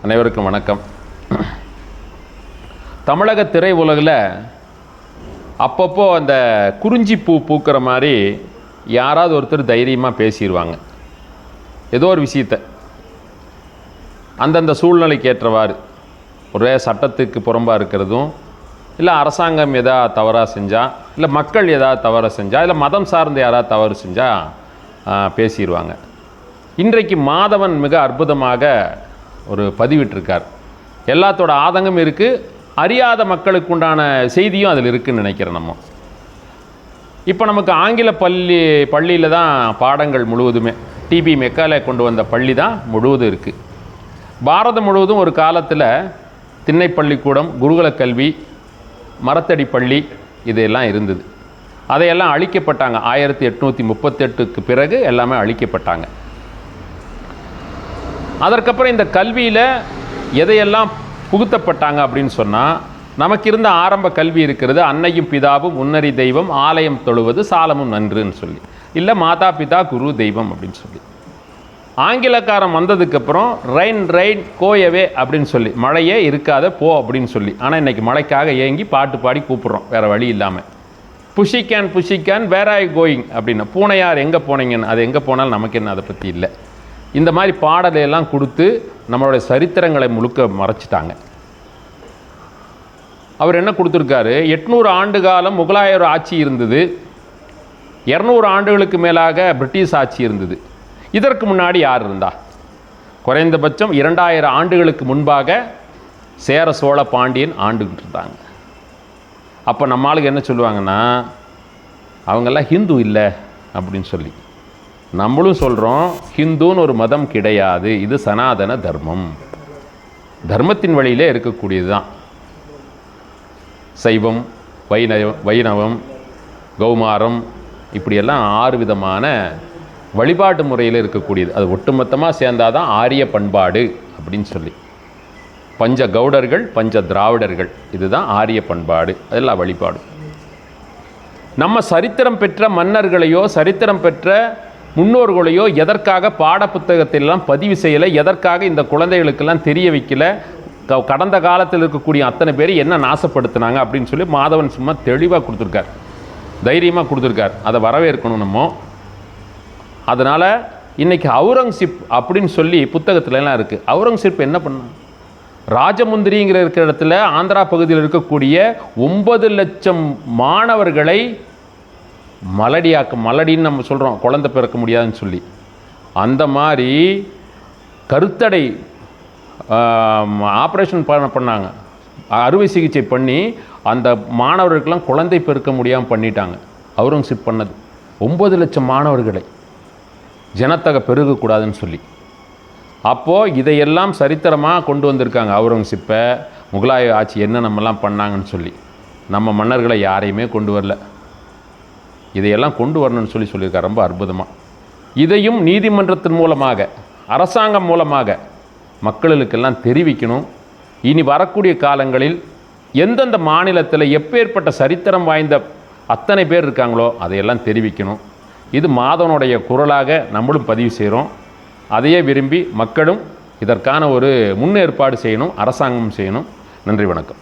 அனைவருக்கும் வணக்கம். தமிழக திரை உலகில் அப்பப்போ அந்த குறிஞ்சி பூ பூக்கிற மாதிரி யாராவது ஒருத்தர் தைரியமாக பேசிடுவாங்க. ஏதோ ஒரு விஷயத்தை அந்தந்த சூழ்நிலைக்கு ஏற்றவாறு, ஒரே சட்டத்துக்கு புறம்பாக இருக்கிறதும், இல்லை அரசாங்கம் எதாவது தவறாக செஞ்சால், இல்லை மக்கள் எதாவது தவறாக செஞ்சால், இல்லை மதம் சார்ந்து யாராவது தவறு செஞ்சால் பேசிடுவாங்க. இன்றைக்கு மாதவன் மிக அற்புதமாக ஒரு பதிவிட்டிருக்கார். எல்லாத்தோட ஆதங்கம் இருக்குது, அறியாத மக்களுக்கு உண்டான செய்தியும் அதில் இருக்குதுன்னு நினைக்கிறேன். நம்ம இப்போ நமக்கு ஆங்கில பள்ளியில் தான் பாடங்கள் முழுவதுமே, டிபி மெக்காலே கொண்டு வந்த பள்ளி தான் முழுவதும் இருக்குது. பாரதம் முழுவதும் ஒரு காலத்தில் திண்ணை பள்ளிக்கூடம், குருகுல கல்வி, மரத்தடி பள்ளி இதெல்லாம் இருந்தது. அதையெல்லாம் அழிக்கப்பட்டாங்க. 1838க்கு பிறகு எல்லாமே அழிக்கப்பட்டாங்க. அதற்கப்புறம் இந்த கல்வியில் எதையெல்லாம் புகுத்தப்பட்டாங்க அப்படின்னு சொன்னால், நமக்கு இருந்த ஆரம்ப கல்வி இருக்கிறது, அன்னையும் பிதாவும் முன்னறி தெய்வம், ஆலயம் தொழுவது சாலமும் நன்றுன்னு சொல்லி, இல்லை மாதா பிதா குரு தெய்வம் அப்படின்னு சொல்லி. ஆங்கிலக்காரன் வந்ததுக்கப்புறம் ரெயின் கோயவே அப்படின்னு சொல்லி, மழையே இருக்காத போ அப்படின்னு சொல்லி. ஆனால் இன்றைக்கி மழைக்காக ஏங்கி பாட்டு பாடி கூப்பிட்றோம், வேறு வழி இல்லாமல். புஷிக்கான் வேர் ஆர் யூ கோயிங் அப்படின்னு, பூனையார் எங்கே போனீங்கன்னு. அது எங்கே போனாலும் நமக்கு என்ன, அதை பற்றி இல்லை. இந்த மாதிரி பாடலையெல்லாம் கொடுத்து நம்மளுடைய சரித்திரங்களை முழுக்க மறைச்சிட்டாங்க. அவர் என்ன கொடுத்துருக்காரு, 800 ஆண்டு காலம் முகலாயர் ஆட்சி இருந்தது, 200 ஆண்டுகளுக்கு மேலாக பிரிட்டிஷ் ஆட்சி இருந்தது. இதற்கு முன்னாடி யார் இருந்தா? குறைந்தபட்சம் 2000 ஆண்டுகளுக்கு முன்பாக சேர சோழ பாண்டியன் ஆண்டுகிட்டு இருந்தாங்க. அப்போ நம்ம ஆளுக்கு என்ன சொல்லுவாங்கன்னா, அவங்கெல்லாம் ஹிந்து இல்லை அப்படின்னு சொல்லி. நம்மளும் சொல்கிறோம், ஹிந்துன்னு ஒரு மதம் கிடையாது, இது சனாதன தர்மம், தர்மத்தின் வழியிலே இருக்கக்கூடியது தான். சைவம், வைணவம், கௌமாரம், இப்படியெல்லாம் 6 விதமான வழிபாட்டு முறையில் இருக்கக்கூடியது. அது ஒட்டுமொத்தமாக சேர்ந்தாதான் ஆரிய பண்பாடு அப்படின்னு சொல்லி. பஞ்ச கவுடர்கள், பஞ்ச திராவிடர்கள், இதுதான் ஆரிய பண்பாடு, அதெல்லாம் வழிபாடு. நம்ம சரித்திரம் பெற்ற மன்னர்களையோ சரித்திரம் பெற்ற முன்னோர்களையோ எதற்காக பாடப்புத்தகத்திலெல்லாம் பதிவு செய்யலை, எதற்காக இந்த குழந்தைகளுக்கெல்லாம் தெரிய வைக்கல, கடந்த காலத்தில் இருக்கக்கூடிய அத்தனை பேர் என்ன நாசப்படுத்தினாங்க அப்படின்னு சொல்லி மாதவன் சும்மா தெளிவாக கொடுத்துருக்கார், தைரியமாக கொடுத்துருக்கார். அதை வரவேற்கணும் நம்ம. அதனால் இன்றைக்கி அவுரங்கசீப் அப்படின்னு சொல்லி புத்தகத்துலலாம் இருக்குது. அவுரங்கசீப் என்ன பண்ணான்? ராஜமுந்திரிங்கிற இருக்கிற இடத்துல ஆந்திரா பகுதியில் இருக்கக்கூடிய 9 லட்சம் மாணவர்களை மலடின்னு நம்ம சொல்கிறோம், குழந்தை பிறக்க முடியாதுன்னு சொல்லி. அந்த மாதிரி கருத்தடை ஆப்ரேஷன் பண்ணாங்க, அறுவை சிகிச்சை பண்ணி அந்த மாணவர்களுக்கெல்லாம் குழந்தை பிறக்க முடியாமல் பண்ணிட்டாங்க. அவுரங்கசீப் பண்ணது 9 லட்சம் மாணவர்களை ஜனத்தொகை பெருகக்கூடாதுன்னு சொல்லி. அப்போது இதையெல்லாம் சரித்திரமாக கொண்டு வந்திருக்காங்க. அவுரங்கசீப்பை, முகலாய ஆட்சி என்ன நம்மலாம் பண்ணாங்கன்னு சொல்லி. நம்ம மன்னர்களை யாரையுமே கொண்டு வரல, இதையெல்லாம் கொண்டு வரணும்னு சொல்லியிருக்கார். ரொம்ப அற்புதமாக. இதையும் நீதிமன்றத்தின் மூலமாக, அரசாங்கம் மூலமாக மக்களுக்கெல்லாம் தெரிவிக்கணும். இனி வரக்கூடிய காலங்களில் எந்தெந்த மாநிலத்தில் எப்பேற்பட்ட சரித்திரம் வாய்ந்த அத்தனை பேர் இருக்காங்களோ அதையெல்லாம் தெரிவிக்கணும். இது மாதவனுடைய குரலாக நம்மளும் பதிவு செய்கிறோம். அதையே விரும்பி மக்களும் இதற்கான ஒரு முன்னேற்பாடு செய்யணும், அரசாங்கமும் செய்யணும். நன்றி, வணக்கம்.